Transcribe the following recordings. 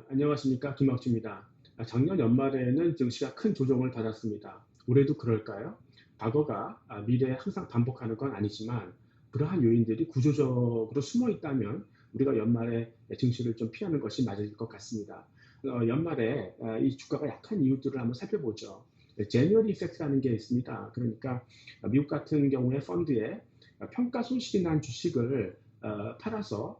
안녕하십니까, 김학주입니다. 작년 연말에는 증시가 큰 조정을 받았습니다. 올해도 그럴까요? 과거가 미래에 항상 반복하는 건 아니지만 그러한 요인들이 구조적으로 숨어 있다면 우리가 연말에 증시를 좀 피하는 것이 맞을 것 같습니다. 연말에 이 주가가 약한 이유들을 한번 살펴보죠. 제뉴얼 이펙트라는 게 있습니다. 그러니까 미국 같은 경우에 펀드에 평가 손실이 난 주식을 팔아서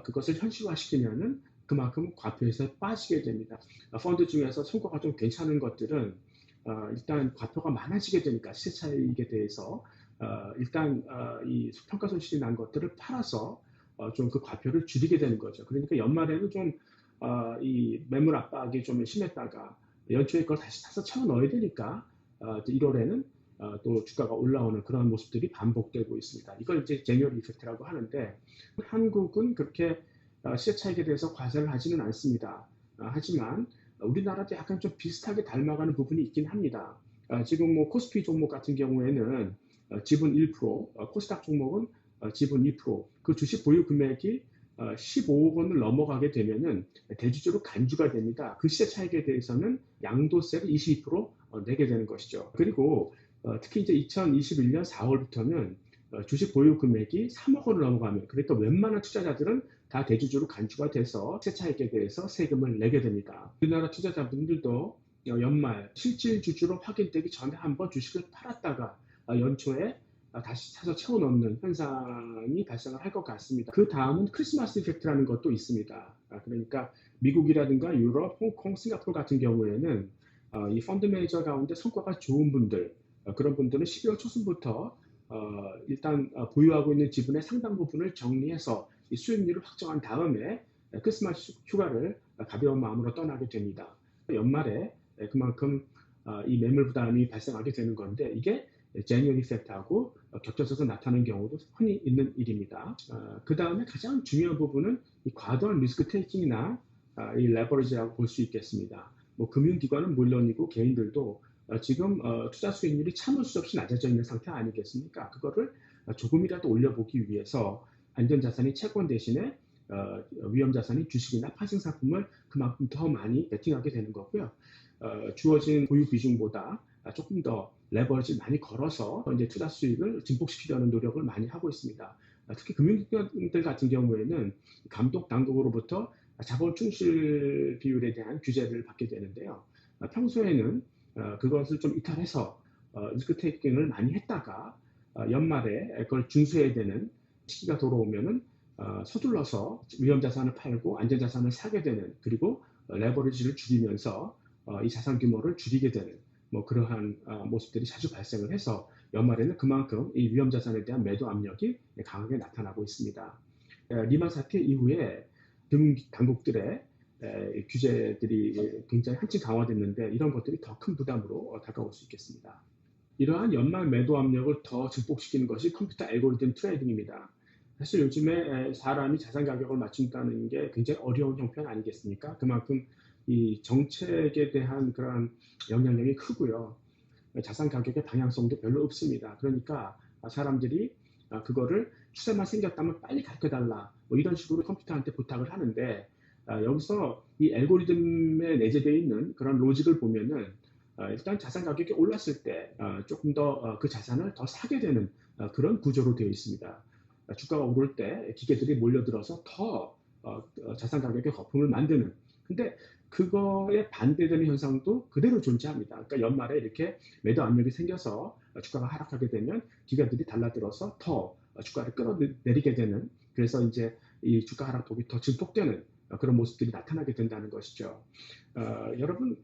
그것을 현실화시키면은 그만큼 과표에서 빠지게 됩니다. 펀드 중에서 성과가 좀 괜찮은 것들은 일단 과표가 많아지게 되니까 시세 차익에 대해서 일단 이 평가 손실이 난 것들을 팔아서 좀 그 과표를 줄이게 되는 거죠. 그러니까 연말에는 좀 이 매물 압박이 좀 심했다가 연초에 그걸 다시 사서 채워 넣어야 되니까 1월에는 또 주가가 올라오는 그런 모습들이 반복되고 있습니다. 이걸 이제 제뉴얼 이펙트라고 하는데 한국은 그렇게 시세 차익에 대해서 과세를 하지는 않습니다. 하지만 우리나라도 약간 좀 비슷하게 닮아가는 부분이 있긴 합니다. 지금 뭐 코스피 종목 같은 경우에는 지분 1%, 코스닥 종목은 지분 2%, 그 주식 보유 금액이 15억 원을 넘어가게 되면은 대주주로 간주가 됩니다. 그 시세 차익에 대해서는 양도세를 22% 내게 되는 것이죠. 그리고 특히 이제 2021년 4월부터는 주식 보유 금액이 3억 원을 넘어가면, 그러니까 웬만한 투자자들은 다 대주주로 간주가 돼서 시세 차익에 대해서 세금을 내게 됩니다. 우리나라 투자자분들도 연말 실질 주주로 확인되기 전에 한번 주식을 팔았다가 연초에 다시 사서 채워 넣는 현상이 발생을 할 것 같습니다. 그 다음은 크리스마스 이펙트라는 것도 있습니다. 그러니까 미국이라든가 유럽, 홍콩, 싱가포르 같은 경우에는 이 펀드 매니저 가운데 성과가 좋은 분들, 그런 분들은 12월 초순부터 일단 보유하고 있는 지분의 상당 부분을 정리해서 이 수익률을 확정한 다음에 크리스마스 휴가를 가벼운 마음으로 떠나게 됩니다. 연말에 그만큼 이 매물 부담이 발생하게 되는 건데, 이게 제뉴얼 이펙트하고 겹쳐져서 나타나는 경우도 흔히 있는 일입니다. 그 다음에 가장 중요한 부분은 이 과도한 리스크 테이킹이나 이 레버리지라고 볼 수 있겠습니다. 뭐 금융기관은 물론이고 개인들도 지금 투자 수익률이 참을 수 없이 낮아져 있는 상태 아니겠습니까? 그거를 조금이라도 올려보기 위해서 안전자산이 채권 대신에 위험자산이 주식이나 파생상품을 그만큼 더 많이 베팅하게 되는 거고요. 주어진 보유 비중보다 조금 더 레버리지 많이 걸어서 이제 투자 수익을 증폭시키려는 노력을 많이 하고 있습니다. 특히 금융기관들 같은 경우에는 감독 당국으로부터 자본 충실 비율에 대한 규제를 받게 되는데요. 평소에는 그것을 좀 이탈해서 리스크 테이킹을 많이 했다가 연말에 그걸 준수해야 되는 시기가 돌아오면은 서둘러서 위험자산을 팔고 안전자산을 사게 되는, 그리고 레버리지를 줄이면서 이 자산 규모를 줄이게 되는 뭐 그러한 모습들이 자주 발생을 해서 연말에는 그만큼 이 위험자산에 대한 매도 압력이 강하게 나타나고 있습니다. 리만 사태 이후에 금융 당국들의 규제들이 굉장히 한층 강화됐는데, 이런 것들이 더 큰 부담으로 다가올 수 있겠습니다. 이러한 연말 매도 압력을 더 증폭시키는 것이 컴퓨터 알고리즘 트레이딩입니다. 사실 요즘에 사람이 자산 가격을 맞춘다는 게 굉장히 어려운 형편 아니겠습니까? 그만큼 이 정책에 대한 그런 영향력이 크고요. 자산 가격의 방향성도 별로 없습니다. 그러니까 사람들이 그거를 추세만 생겼다면 빨리 가르쳐 달라, 뭐 이런 식으로 컴퓨터한테 부탁을 하는데, 여기서 이 알고리즘에 내재되어 있는 그런 로직을 보면은 일단 자산 가격이 올랐을 때 조금 더 그 자산을 더 사게 되는 그런 구조로 되어 있습니다. 주가가 오를 때 기계들이 몰려들어서 더 자산 가격의 거품을 만드는, 근데 그거에 반대되는 현상도 그대로 존재합니다. 그러니까 연말에 이렇게 매도 압력이 생겨서 주가가 하락하게 되면 기관들이 달라들어서 더 주가를 끌어내리게 되는, 그래서 이제 이 주가 하락폭이 더 증폭되는 그런 모습들이 나타나게 된다는 것이죠. 여러분,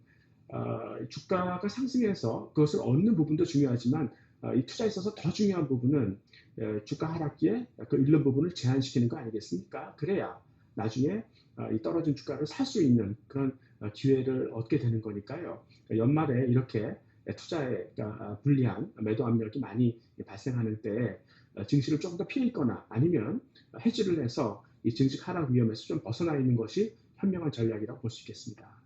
주가가 상승해서 그것을 얻는 부분도 중요하지만 이 투자에 있어서 더 중요한 부분은 주가 하락기에 그 잃는 부분을 제한시키는 거 아니겠습니까? 그래야 나중에 이 떨어진 주가를 살 수 있는 그런 기회를 얻게 되는 거니까요. 연말에 이렇게 투자에 불리한 매도 압력이 많이 발생하는 때 증시를 조금 더 피해 있거나 아니면 해지를 해서 이 증시 하락 위험에서 좀 벗어나 있는 것이 현명한 전략이라고 볼 수 있겠습니다.